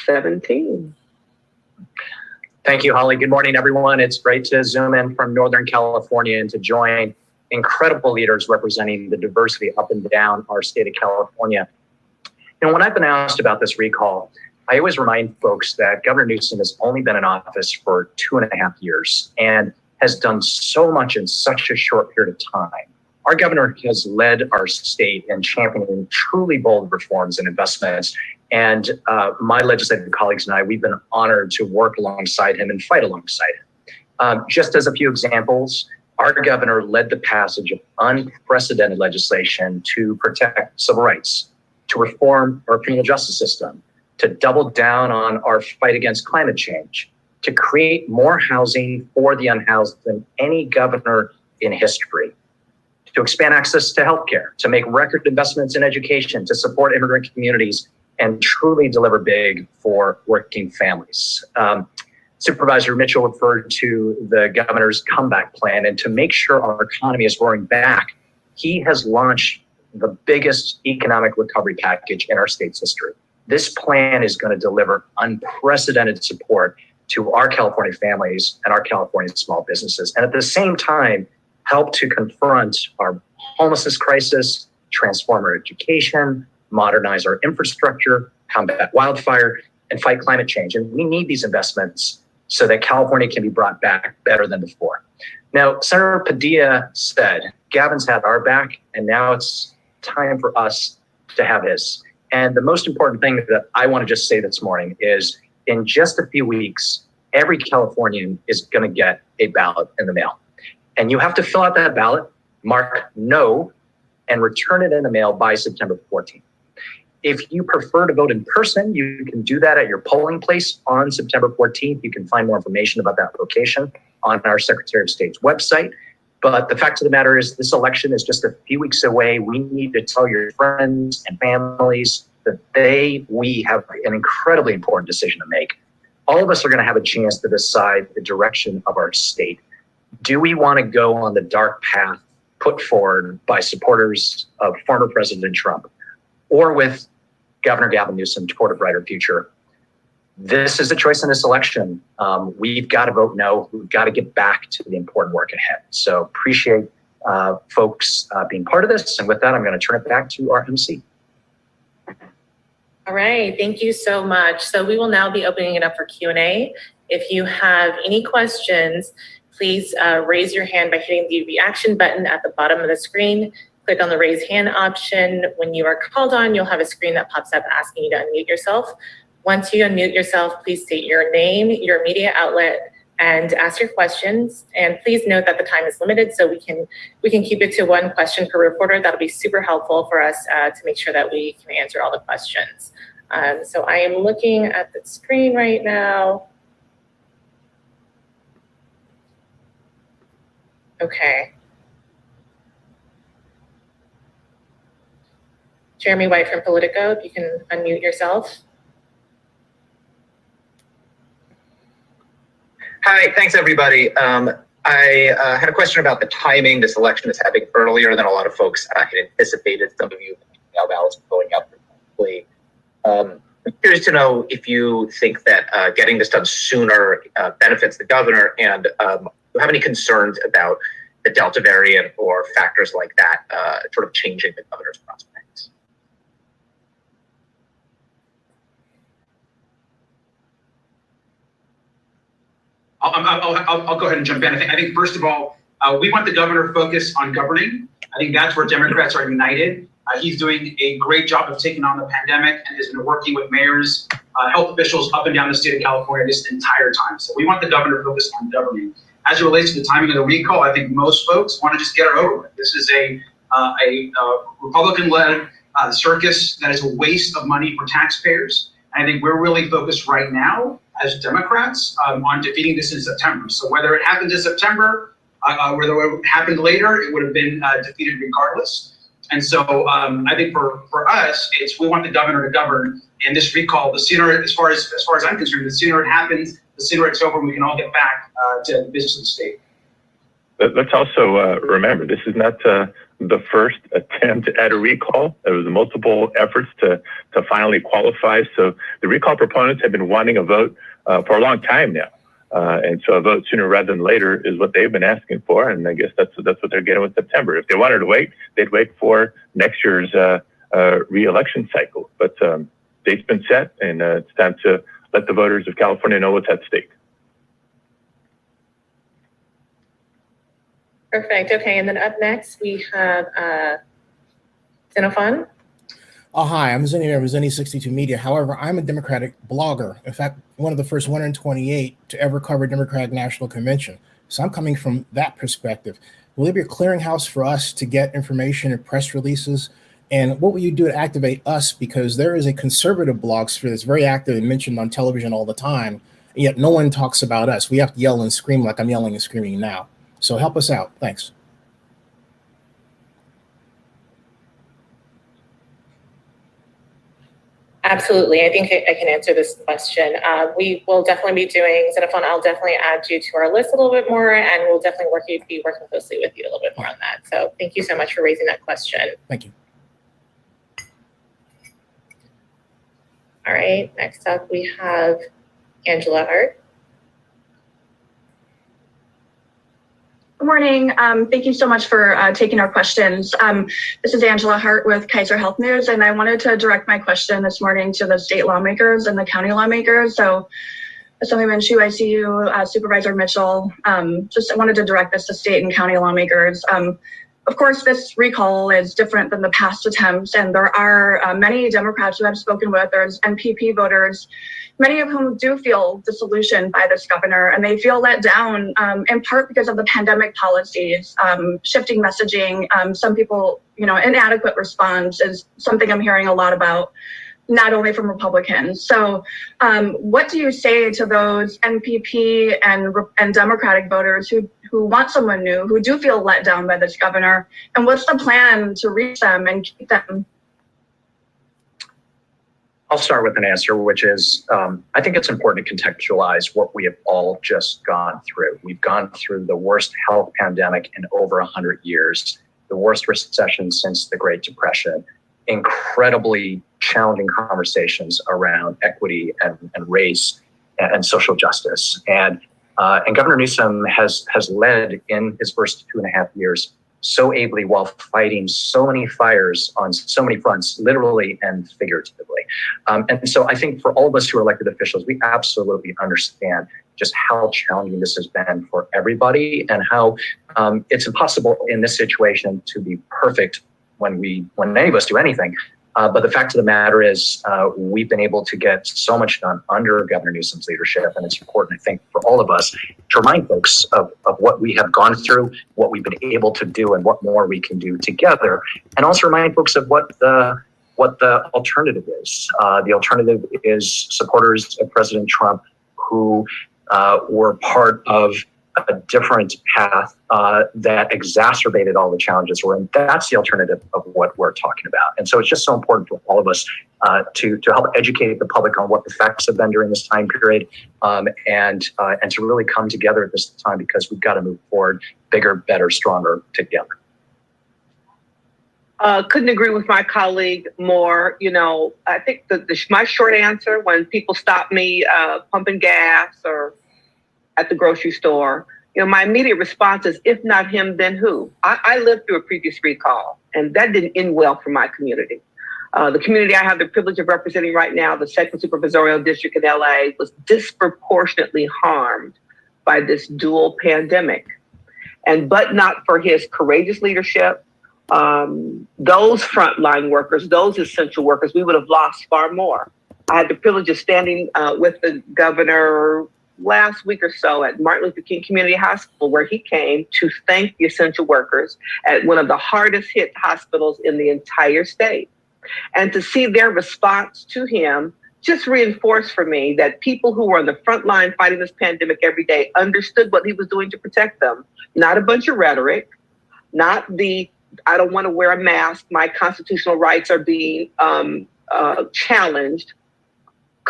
17. Thank you, Holly. Good morning, everyone. It's great to zoom in from Northern California and to join incredible leaders representing the diversity up and down our state of California. When I've been asked about this recall, I always remind folks that Governor Newsom has only been in office for 2.5 years and has done so much in such a short period of time. Our governor has led our state in championing truly bold reforms and investments. And my legislative colleagues and I, we've been honored to work alongside him and fight alongside him. Just as a few examples, our governor led the passage of unprecedented legislation to protect civil rights, to reform our criminal justice system, to double down on our fight against climate change, to create more housing for the unhoused than any governor in history, to expand access to healthcare, to make record investments in education, to support immigrant communities, and truly deliver big for working families. Supervisor Mitchell referred to the governor's comeback plan, and to make sure our economy is roaring back, he has launched the biggest economic recovery package in our state's history. This plan is going to deliver unprecedented support to our California families and our California small businesses, and at the same time, help to confront our homelessness crisis, transform our education, modernize our infrastructure, combat wildfire, and fight climate change. And we need these investments so that California can be brought back better than before. Now, Senator Padilla said, Gavin's had our back, and now it's time for us to have his. And the most important thing that I want to just say this morning is, in just a few weeks, every Californian is going to get a ballot in the mail. And you have to fill out that ballot, mark no, and return it in the mail by September 14th. If you prefer to vote in person, you can do that at your polling place on September 14th. You can find more information about that location on our Secretary of State's website. But the fact of the matter is, this election is just a few weeks away. We need to tell your friends and families that we have an incredibly important decision to make. All of us are going to have a chance to decide the direction of our state. Do we want to go on the dark path put forward by supporters of former President Trump, or with Governor Gavin Newsom toward a brighter future? This is the choice in this election. We've got to vote no. We've got to get back to the important work ahead. So appreciate folks being part of this. And with that, I'm going to turn it back to our MC. All right, thank you so much. So we will now be opening it up for Q&A. If you have any questions, please raise your hand by hitting the reaction button at the bottom of the screen. Click on the raise hand option. When you are called on, you'll have a screen that pops up asking you to unmute yourself. Once you unmute yourself, please state your name, your media outlet, and ask your questions. And please note that the time is limited, so we can keep it to one question per reporter. That'll be super helpful for us to make sure that we can answer all the questions. So I am looking at the screen right now. Okay. Jeremy White from Politico, if you can unmute yourself. Hi, thanks everybody. I had a question about the timing this election is happening earlier than a lot of folks had anticipated. Some of you now ballots going up quickly. I'm curious to know if you think that getting this done sooner benefits the governor, and do you have any concerns about the Delta variant or factors like that sort of changing the governor's prospects? I'll go ahead and jump in. I think first of all, we want the governor focused on governing. I think that's where Democrats are united. He's doing a great job of taking on the pandemic and has been working with mayors, health officials up and down the state of California this entire time. So we want the governor focused on governing. As it relates to the timing of the recall, I think most folks want to just get it over with. This is a Republican-led circus that is a waste of money for taxpayers. And I think we're really focused right now as Democrats on defeating this in September. So whether it happens in September, whether it happened later, it would have been defeated regardless. And so I think for us, we want the governor to govern. And this recall, the sooner, as far as I'm concerned, the sooner it happens, the sooner it's over, and we can all get back to the business of the state. Let's also remember, this is not the first attempt at a recall. There was multiple efforts to finally qualify. So the recall proponents have been wanting a vote for a long time now. And so a vote sooner rather than later is what they've been asking for. And I guess that's what they're getting with September. If they wanted to wait, they'd wait for next year's re-election cycle. But date's been set, and it's time to let the voters of California know what's at stake. Perfect. Okay, and then up next we have Xenophon. Oh, hi, I'm Zenny representing 62 Media. However, I'm a Democratic blogger. In fact, one of the first 128 to ever cover Democratic National Convention. So I'm coming from that perspective. Will there be a clearinghouse for us to get information and press releases? And what will you do to activate us? Because there is a conservative blogosphere that's very active and mentioned on television all the time, and yet no one talks about us. We have to yell and scream like I'm yelling and screaming now. So help us out. Thanks. Absolutely. I think I can answer this question. We will definitely be doing, Xenophon, I'll definitely add you to our list a little bit more, and we'll definitely be working closely with you a little bit more on that. So thank you so much for raising that question. Thank you. All right, next up we have Angela Hart. Good morning. Thank you so much for taking our questions. This is Angela Hart with Kaiser Health News, and I wanted to direct my question this morning to the state lawmakers and the county lawmakers. So, Assemblyman Chu, I see you, Supervisor Mitchell. Just wanted to direct this to state and county lawmakers. Of course, this recall is different than the past attempts, and there are many Democrats who I've spoken with, there's NPP voters, many of whom do feel disillusioned by this governor, and they feel let down in part because of the pandemic policies, shifting messaging. Some people, inadequate response is something I'm hearing a lot about, not only from Republicans. So what do you say to those NPP and Democratic voters who want someone new, who do feel let down by this governor? And what's the plan to reach them and keep them? I'll start with an answer, which is I think it's important to contextualize what we have all just gone through. We've gone through the worst health pandemic in over 100 years, the worst recession since the Great Depression, incredibly challenging conversations around equity and race and social justice. And Governor Newsom has led in his first 2.5 years so ably while fighting so many fires on so many fronts, literally and figuratively. And so I think for all of us who are elected officials, we absolutely understand just how challenging this has been for everybody and how it's impossible in this situation to be perfect when any of us do anything. But the fact of the matter is we've been able to get so much done under Governor Newsom's leadership. And it's important, I think, for all of us to remind folks of what we have gone through, what we've been able to do, and what more we can do together. And also remind folks of what the alternative is. The alternative is supporters of President Trump who were part of a different path that exacerbated all the challenges we're in. That's the alternative of what we're talking about. And so it's just so important for all of us to help educate the public on what the facts have been during this time period and to really come together at this time, because we've got to move forward bigger, better, stronger together. Couldn't agree with my colleague more. I think my short answer when people stop me pumping gas or at the grocery store, my immediate response is, if not him, then who? I lived through a previous recall, and that didn't end well for my community. The community I have the privilege of representing right now, the Second Supervisorial District in LA, was disproportionately harmed by this dual pandemic. But not for his courageous leadership, those frontline workers, those essential workers, we would have lost far more. I had the privilege of standing with the governor last week or so at Martin Luther King Community Hospital, where he came to thank the essential workers at one of the hardest hit hospitals in the entire state. And to see their response to him just reinforced for me that people who were on the front line fighting this pandemic every day understood what he was doing to protect them. Not a bunch of rhetoric, not the, I don't want to wear a mask, my constitutional rights are being challenged.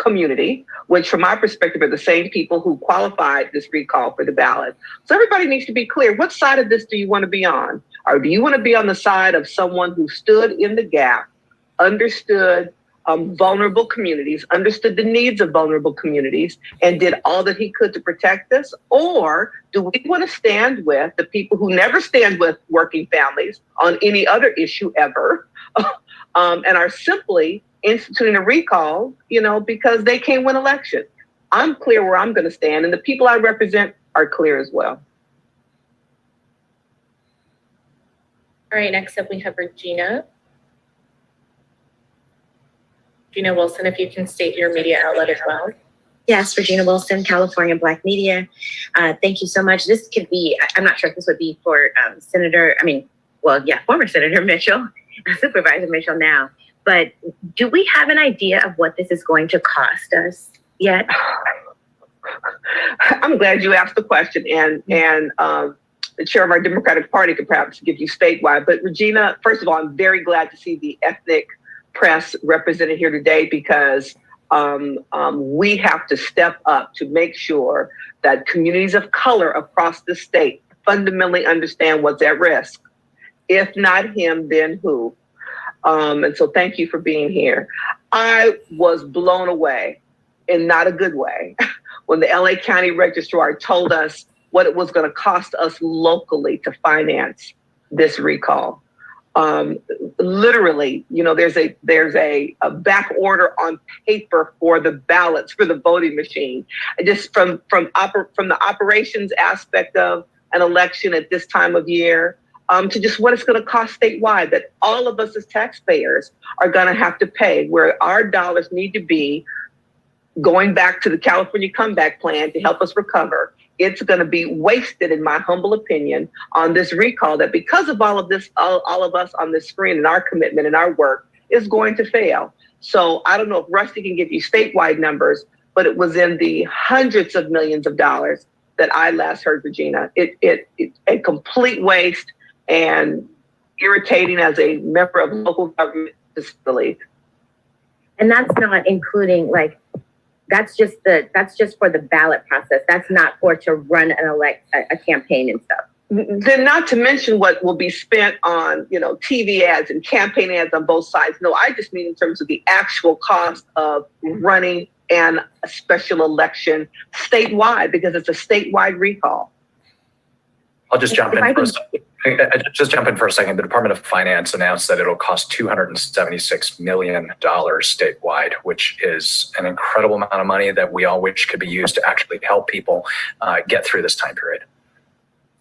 community, which from my perspective are the same people who qualified this recall for the ballot. So everybody needs to be clear. What side of this do you want to be on? Or do you want to be on the side of someone who stood in the gap, understood vulnerable communities, understood the needs of vulnerable communities, and did all that he could to protect us? Or do we want to stand with the people who never stand with working families on any other issue ever, and are simply instituting a recall, because they can't win elections? I'm clear where I'm going to stand, and the people I represent are clear as well. All right, next up we have Regina. Regina Wilson, if you can state your media outlet as well. Yes, Regina Wilson, California Black Media. Thank you so much. This could be, I'm not sure if this would be for former Senator Mitchell, Supervisor Mitchell now. But do we have an idea of what this is going to cost us yet? I'm glad you asked the question, and the chair of our Democratic Party could perhaps give you statewide. But Regina, first of all, I'm very glad to see the ethnic press represented here today, because we have to step up to make sure that communities of color across the state fundamentally understand what's at risk. If not him, then who? And so thank you for being here. I was blown away, in not a good way, when the LA County Registrar told us what it was going to cost us locally to finance this recall. Literally, there's a back order on paper for the ballots for the voting machine. Just from the operations aspect of an election at this time of year, to just what it's going to cost statewide, that all of us as taxpayers are going to have to pay, where our dollars need to be going back to the California Comeback Plan to help us recover. It's going to be wasted, in my humble opinion, on this recall that, because of all of this, all of us on this screen and our commitment and our work, is going to fail. So I don't know if Rusty can give you statewide numbers, but it was in the hundreds of millions of dollars that I last heard, Regina. It's a complete waste, and irritating as a member of local government to say the least. And that's not including that's just for the ballot process. That's not for to run a campaign and stuff. Then not to mention what will be spent on, TV ads and campaign ads on both sides. No, I just mean in terms of the actual cost of running a special election statewide, because it's a statewide recall. I'll just jump in for a second. The Department of Finance announced that it'll cost $276 million statewide, which is an incredible amount of money that we all wish could be used to actually help people get through this time period.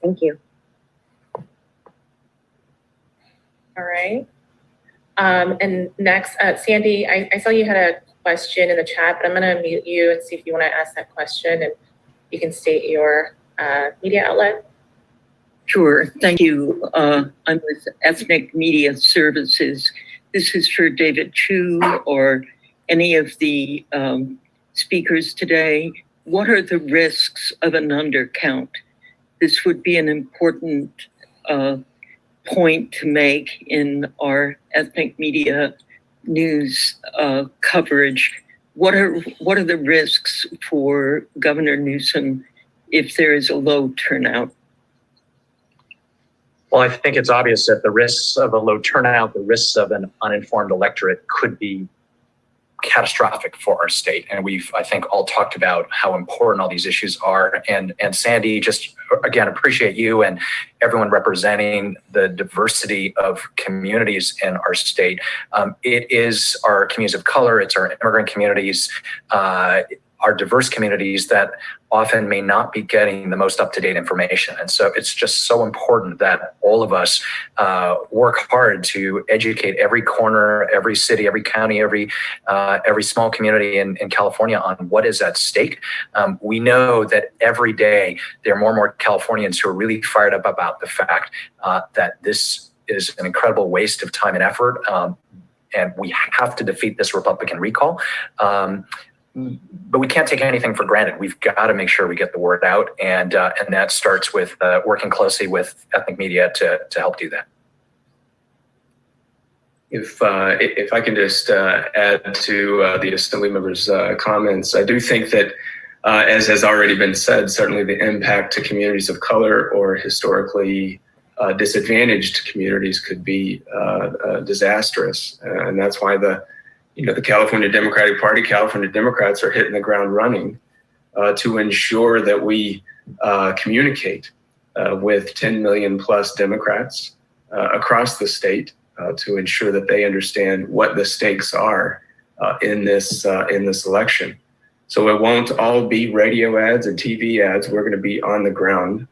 Thank you. All right. And next, Sandy, I saw you had a question in the chat, but I'm going to mute you and see if you want to ask that question, and you can state your media outlet. Sure, thank you. I'm with Ethnic Media Services. This is for David Chu or any of the speakers today. What are the risks of an undercount? This would be an important point to make in our ethnic media news coverage. What are the risks for Governor Newsom if there is a low turnout? Well, I think it's obvious that the risks of a low turnout, the risks of an uninformed electorate could be catastrophic for our state. And we've, I think, all talked about how important all these issues are. And Sandy, just again, appreciate you and everyone representing the diversity of communities in our state. It is our communities of color, it's our immigrant communities, our diverse communities that often may not be getting the most up-to-date information. And so it's just so important that all of us work hard to educate every corner, every city, every county, every small community in California on what is at stake. We know that every day there are more and more Californians who are really fired up about the fact that this is an incredible waste of time and effort, and we have to defeat this Republican recall. But we can't take anything for granted. We've got to make sure we get the word out, and that starts with working closely with ethnic media to help do that. If I can just add to the Assembly members' comments, I do think that, as has already been said, certainly the impact to communities of color or historically disadvantaged communities could be disastrous, and that's why the California Democratic Party, California Democrats are hitting the ground running to ensure that we communicate with 10 million plus Democrats across the state to ensure that they understand what the stakes are in this election. So it won't all be radio ads and TV ads. We're going to be on the ground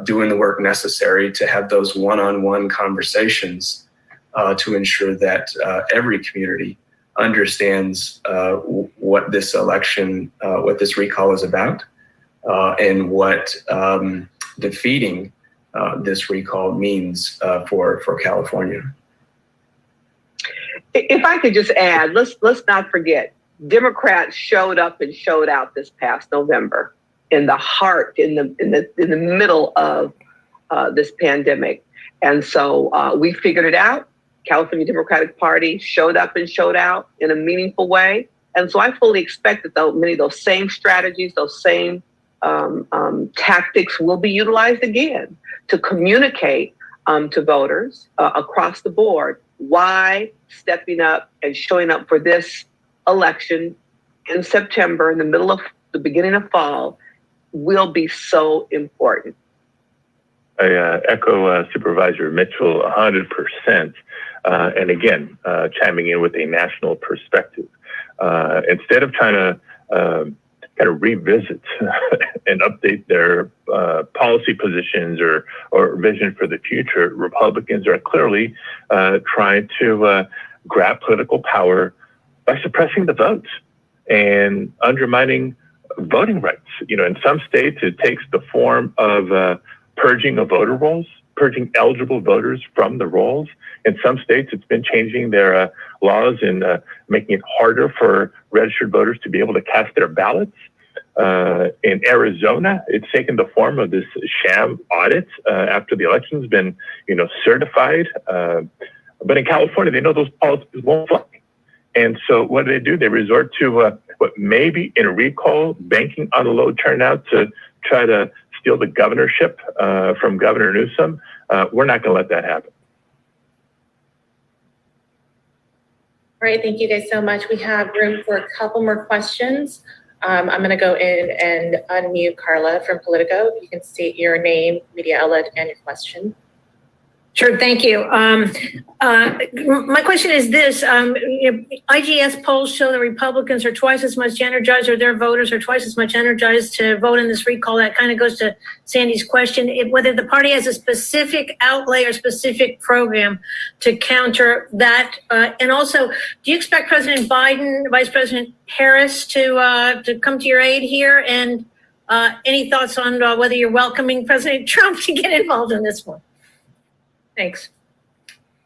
doing the work necessary to have those one-on-one conversations to ensure that every community understands what this election, what this recall is about, and what defeating this recall means for California. If I could just add, let's not forget, Democrats showed up and showed out this past November in the heart, in the middle of this pandemic, and so we figured it out. California Democratic Party showed up and showed out in a meaningful way, and so I fully expect that many of those same strategies, those same tactics will be utilized again to communicate to voters across the board why stepping up and showing up for this election in September, in the beginning of fall, will be so important. I echo Supervisor Mitchell 100%. And again, chiming in with a national perspective. Instead of trying to kind of revisit and update their policy positions or vision for the future, Republicans are clearly trying to grab political power by suppressing the votes and undermining voting rights. In some states, it takes the form of purging of voter rolls, purging eligible voters from the rolls. In some states, it's been changing their laws and making it harder for registered voters to be able to cast their ballots. In Arizona, it's taken the form of this sham audit after the election's been, certified. But in California, they know those policies won't fly. And so what do? They resort to what may be in a recall, banking on a low turnout to try to steal the governorship from Governor Newsom. We're not going to let that happen. All right, thank you guys so much. We have room for a couple more questions. I'm going to go in and unmute Carla from Politico. If you can state your name, media outlet, and your question. Sure, thank you. My question is this, IGS polls show that Republicans are twice as much energized, or their voters are twice as much energized to vote in this recall. That kind of goes to Sandy's question, whether the party has a specific outlay or specific program to counter that. And also, do you expect President Biden, Vice President Harris to come to your aid here? And any thoughts on whether you're welcoming President Trump to get involved in this one? Thanks.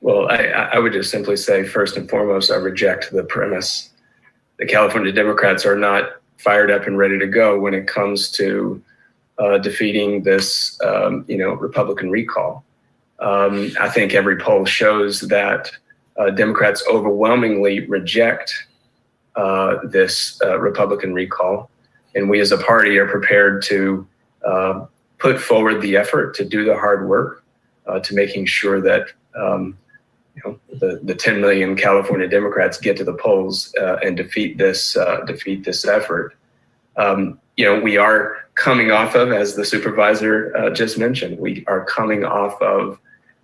Well, I would just simply say, first and foremost, I reject the premise. The California Democrats are not fired up and ready to go when it comes to defeating this, Republican recall. I think every poll shows that Democrats overwhelmingly reject this Republican recall. And we as a party are prepared to put forward the effort to do the hard work to making sure that the 10 million California Democrats get to the polls and defeat this effort. We are coming off of, as the supervisor just mentioned, we are coming off of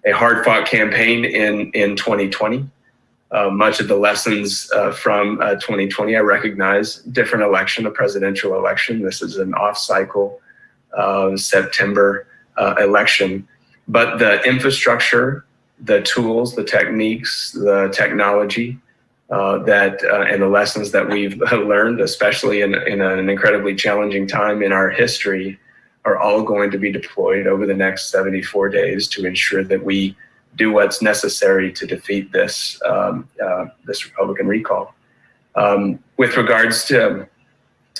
a hard-fought campaign in 2020. Much of the lessons from 2020, I recognize, different election, a presidential election. This is an off-cycle September election. But the infrastructure, the tools, the techniques, the technology and the lessons that we've learned, especially in an incredibly challenging time in our history, are all going to be deployed over the next 74 days to ensure that we do what's necessary to defeat this Republican recall. With regards to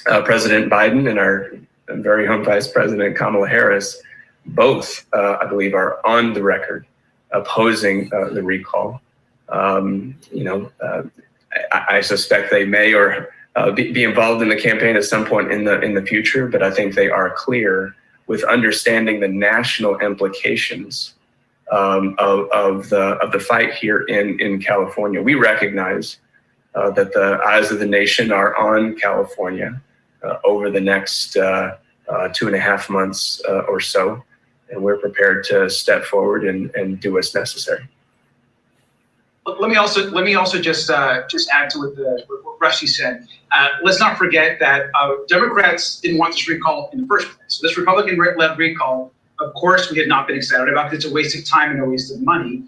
President Biden and our very own Vice President Kamala Harris, both, I believe, are on the record opposing the recall. I suspect they may or be involved in the campaign at some point in the future, but I think they are clear with understanding the national implications of the fight here in California. We recognize that the eyes of the nation are on California over the next 2.5 months or so, and we're prepared to step forward and do what's necessary. Let me also just add to what Rusty said. Let's not forget that Democrats didn't want this recall in the first place. So this Republican-led recall, of course, we had not been excited about. It's a waste of time and a waste of money.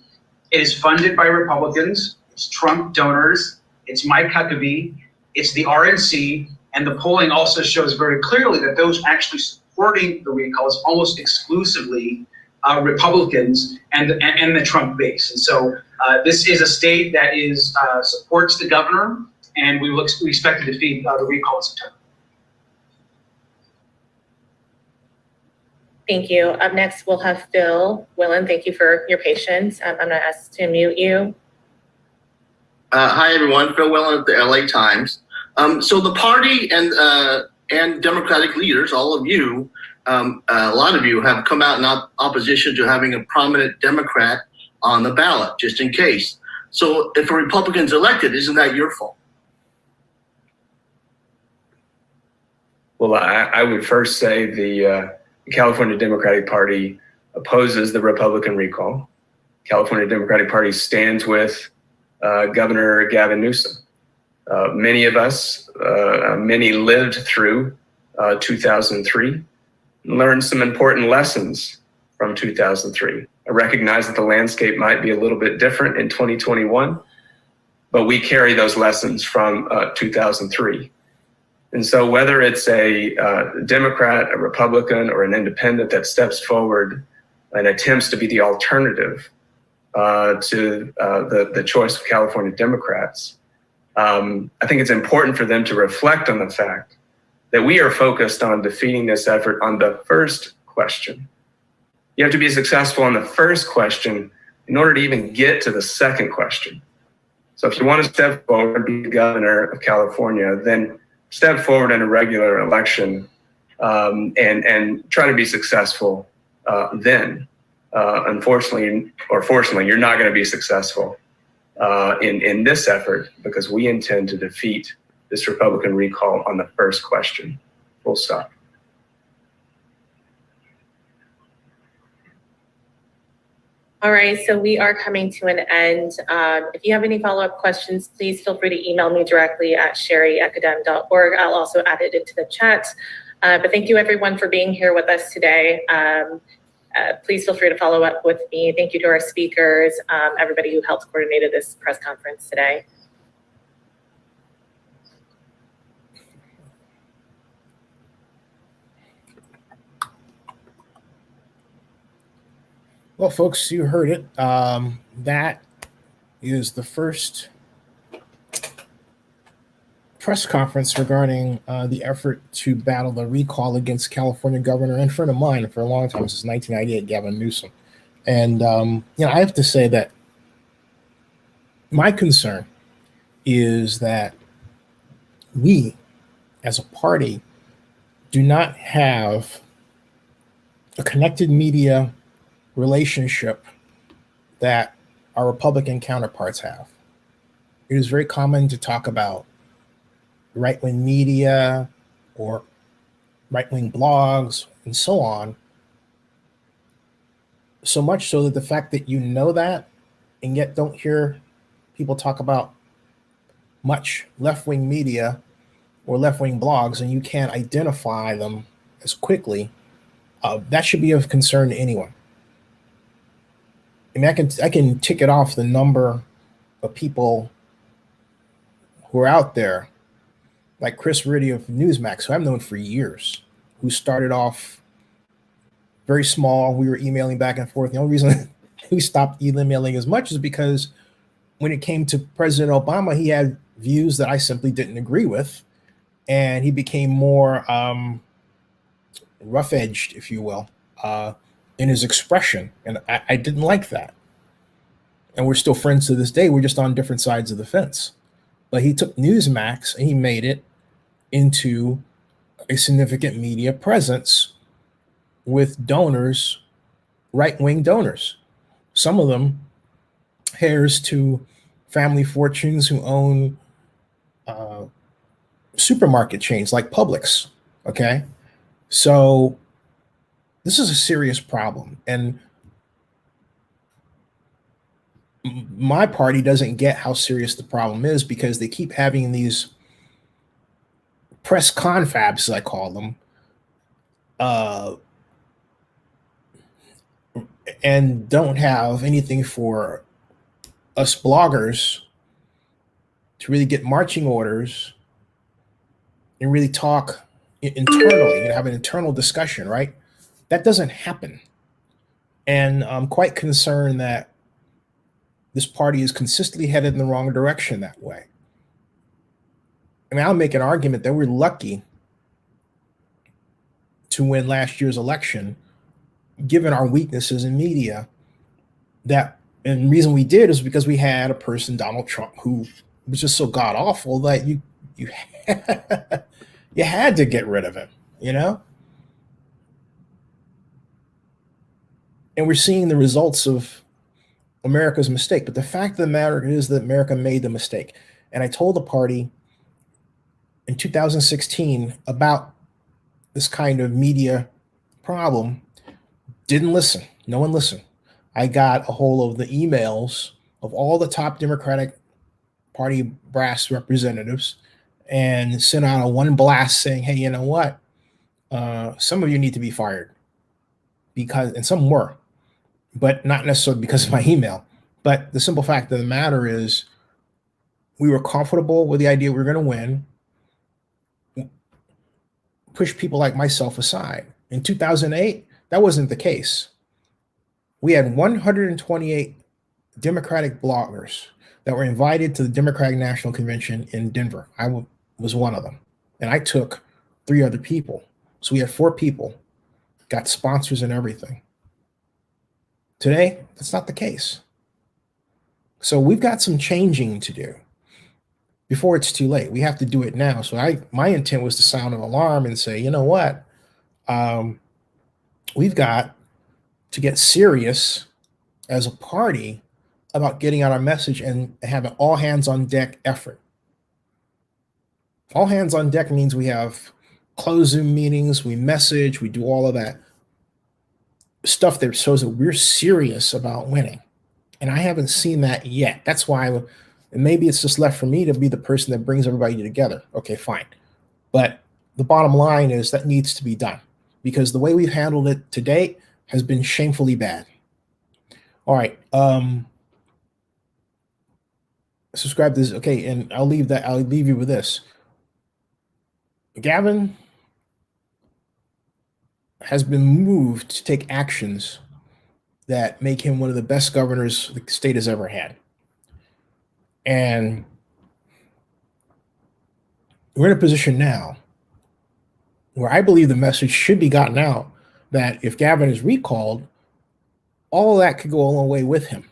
It is funded by Republicans. It's Trump donors. It's Mike Huckabee. It's the RNC. And the polling also shows very clearly that those actually supporting the recall is almost exclusively Republicans and the Trump base. And so this is a state that supports the governor, and we expect to defeat the recall in September. Thank you. Up next, we'll have Phil Whelan. Thank you for your patience. I'm going to ask to mute you. Hi, everyone. Phil Whelan at the LA Times. So the party and Democratic leaders, all of you, a lot of you have come out in opposition to having a prominent Democrat on the ballot, just in case. So if a Republican's elected, isn't that your fault? Well, I would first say the California Democratic Party opposes the Republican recall. California Democratic Party stands with Governor Gavin Newsom. Many of us, many lived through 2003, learned some important lessons from 2003. I recognize that the landscape might be a little bit different in 2021, but we carry those lessons from 2003. And so whether it's a Democrat, a Republican, or an independent that steps forward and attempts to be the alternative to the choice of California Democrats, I think it's important for them to reflect on the fact that we are focused on defeating this effort on the first question. You have to be successful on the first question in order to even get to the second question. So if you want to step forward and be governor of California, then step forward in a regular election and try to be successful then. Unfortunately, or fortunately, you're not going to be successful in this effort because we intend to defeat this Republican recall on the first question. Full stop. All right, so we are coming to an end. If you have any follow-up questions, please feel free to email me directly at sherry@academ.org. I'll also add it into the chat. But thank you everyone for being here with us today. Please feel free to follow up with me. Thank you to our speakers, everybody who helped coordinated this press conference today. Well, folks, you heard it. That is the first press conference regarding the effort to battle the recall against California governor and friend of mine for a long time, since 1998, Gavin Newsom. And, I have to say that my concern is that we, as a party, do not have a connected media relationship that our Republican counterparts have. It is very common to talk about right-wing media or right-wing blogs and so on, so much so that the fact that you know that and yet don't hear people talk about much left-wing media or left-wing blogs and you can't identify them as quickly, that should be of concern to anyone. I mean, I can tick it off the number of people who are out there, like Chris Riddy of Newsmax, who I've known for years, who started off very small. We were emailing back and forth. The only reason we stopped emailing as much is because when it came to President Obama, he had views that I simply didn't agree with, and he became more rough-edged, if you will, in his expression, and I didn't like that. and we're still friends to this day. We're just on different sides of the fence. But he took Newsmax and he made it into a significant media presence with donors, right-wing donors. Some of them heirs to family fortunes who own supermarket chains like Publix. Okay. So this is a serious problem. And my party doesn't get how serious the problem is because they keep having these press confabs, as I call them, and don't have anything for us bloggers to really get marching orders and really talk internally and have an internal discussion, right? That doesn't happen. And I'm quite concerned that this party is consistently headed in the wrong direction that way. I mean, I'll make an argument that we're lucky to win last year's election, given our weaknesses in media. That, and the reason we did is because we had a person, Donald Trump, who was just so god awful that you you had to get rid of him, you know? And we're seeing the results of America's mistake. But the fact of the matter is that America made the mistake. And I told the party in 2016 about this kind of media problem. Didn't listen. No one listened. I got a hold of the emails of all the top Democratic Party brass representatives and sent out a one blast saying, hey, you know what? Some of you need to be fired. Because, and some were, but not necessarily because of my email. But the simple fact of the matter is we were comfortable with the idea we were going to win, push people like myself aside. In 2008, that wasn't the case. We had 128 Democratic bloggers that were invited to the Democratic National Convention in Denver. I was one of them. And I took 3 other people. So we had 4 people, got sponsors and everything. Today, that's not the case. So we've got some changing to do before it's too late. We have to do it now. So my intent was to sound an alarm and say, you know what? We've got to get serious as a party about getting out our message and having all hands on deck effort. All hands on deck means we have closed Zoom meetings, we message, we do all of that stuff that shows that we're serious about winning. And I haven't seen that yet. That's why, and maybe it's just left for me to be the person that brings everybody together. Okay, fine. But the bottom line is that needs to be done because the way we've handled it to date has been shamefully bad. All right. Subscribe to this. Okay, and I'll leave you with this. Gavin has been moved to take actions that make him one of the best governors the state has ever had. And we're in a position now where I believe the message should be gotten out that if Gavin is recalled, all of that could go a long way with him.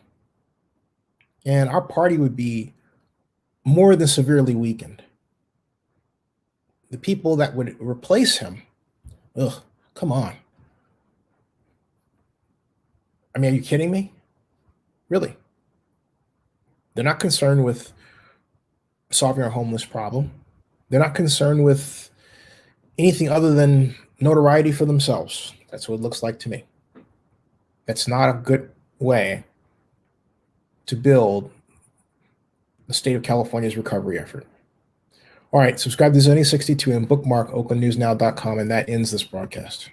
And our party would be more than severely weakened. The people that would replace him, come on. I mean, are you kidding me? Really? They're not concerned with solving our homeless problem. They're not concerned with anything other than notoriety for themselves. That's what it looks like to me. That's not a good way to build the state of California's recovery effort. All right, subscribe to Zenny62 and bookmark oaklandnewsnow.com, and that ends this broadcast.